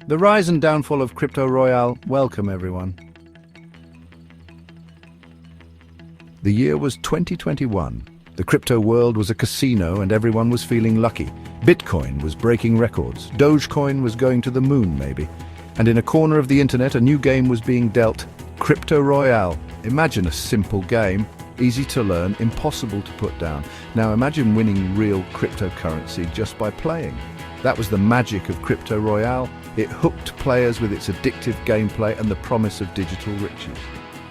The rise and downfall of Crypto Royale. Welcome, everyone. The year was 2021. The crypto world was a casino and everyone was feeling lucky. Bitcoin was breaking records. Dogecoin was going to the moon, maybe. And in a corner of the internet, a new game was being dealt. Crypto Royale. Imagine a simple game, easy to learn, impossible to put down. Now imagine winning real cryptocurrency just by playing. That was the magic of Crypto Royale. It hooked players with its addictive gameplay and the promise of digital riches.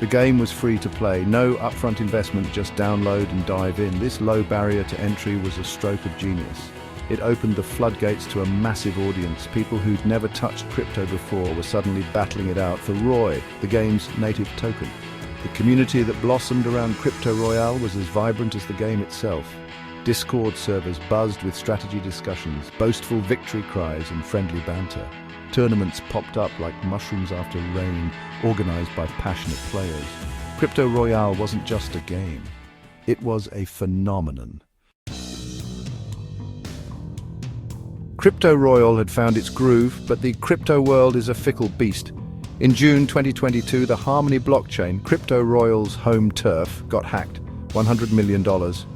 The game was free to play, no upfront investment, just download and dive in. This low barrier to entry was a stroke of genius. It opened the floodgates to a massive audience. People who'd never touched crypto before were suddenly battling it out for Roy, the game's native token. The community that blossomed around Crypto Royale was as vibrant as the game itself. Discord servers buzzed with strategy discussions, boastful victory cries and friendly banter. Tournaments popped up like mushrooms after rain, organized by passionate players. Crypto Royale wasn't just a game. It was a phenomenon. Crypto Royale had found its groove, but the crypto world is a fickle beast. In June 2022, the Harmony blockchain, Crypto Royale's home turf, got hacked. $100 million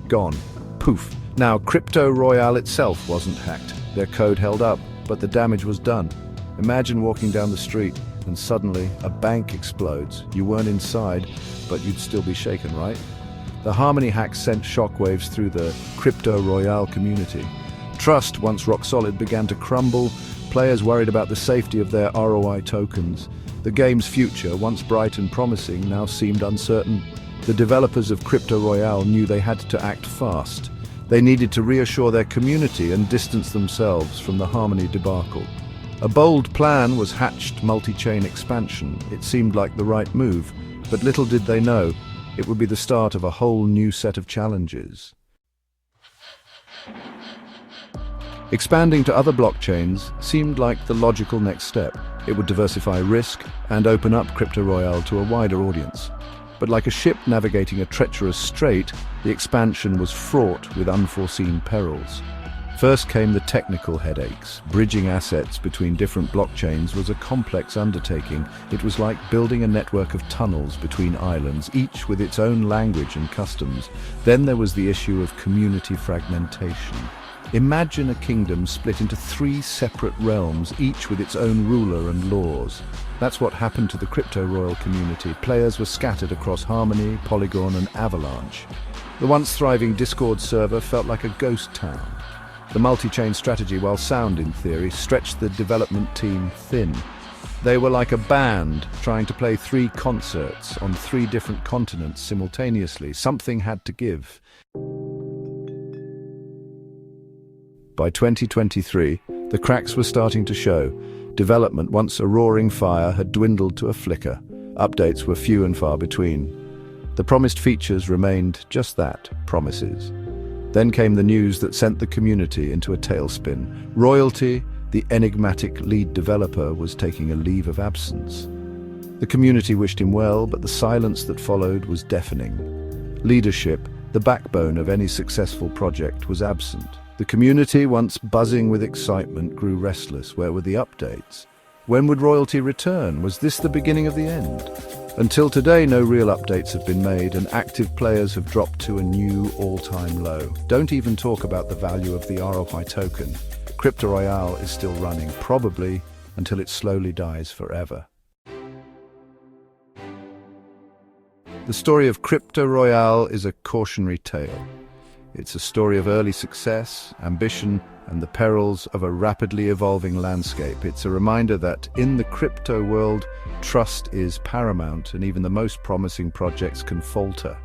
gone. Poof. Now, Crypto Royale itself wasn't hacked. Their code held up, but the damage was done. Imagine walking down the street and suddenly a bank explodes. You weren't inside, but you'd still be shaken, right? The Harmony hack sent shockwaves through the Crypto Royale community. Trust, once rock solid, began to crumble. Players worried about the safety of their ROI tokens. The game's future, once bright and promising, now seemed uncertain. The developers of Crypto Royale knew they had to act fast. They needed to reassure their community and distance themselves from the Harmony debacle. A bold plan was hatched: multi-chain expansion. It seemed like the right move, but little did they know, it would be the start of a whole new set of challenges. Expanding to other blockchains seemed like the logical next step. It would diversify risk and open up Crypto Royale to a wider audience. But like a ship navigating a treacherous strait, the expansion was fraught with unforeseen perils. First came the technical headaches. Bridging assets between different blockchains was a complex undertaking. It was like building a network of tunnels between islands, each with its own language and customs. Then there was the issue of community fragmentation. Imagine a kingdom split into 3 separate realms, each with its own ruler and laws. That's what happened to the Crypto Royale community. Players were scattered across Harmony, Polygon and Avalanche. The once thriving Discord server felt like a ghost town. The multi-chain strategy, while sound in theory, stretched the development team thin. They were like a band trying to play 3 concerts on 3 different continents simultaneously. Something had to give. By 2023, the cracks were starting to show. Development, once a roaring fire, had dwindled to a flicker. Updates were few and far between. The promised features remained just that, promises. Then came the news that sent the community into a tailspin. Royalty, the enigmatic lead developer, was taking a leave of absence. The community wished him well, but the silence that followed was deafening. Leadership, the backbone of any successful project, was absent. The community, once buzzing with excitement, grew restless. Where were the updates? When would royalty return? Was this the beginning of the end? Until today, no real updates have been made, and active players have dropped to a new all-time low. Don't even talk about the value of the ROI token. Crypto Royale is still running, probably until it slowly dies forever. The story of Crypto Royale is a cautionary tale. It's a story of early success, ambition, and the perils of a rapidly evolving landscape. It's a reminder that in the crypto world, trust is paramount, and even the most promising projects can falter.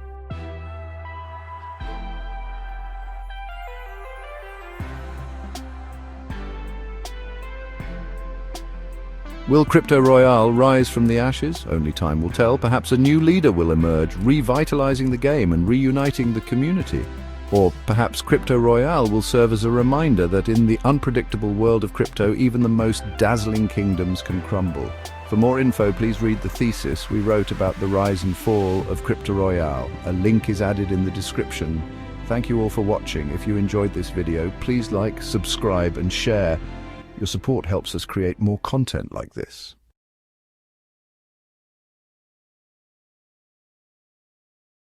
Will Crypto Royale rise from the ashes? Only time will tell. Perhaps a new leader will emerge, revitalizing the game and reuniting the community. Or perhaps Crypto Royale will serve as a reminder that in the unpredictable world of crypto, even the most dazzling kingdoms can crumble. For more info, please read the thesis we wrote about the rise and fall of Crypto Royale. A link is added in the description. Thank you all for watching. If you enjoyed this video, please like, subscribe and share. Your support helps us create more content like this.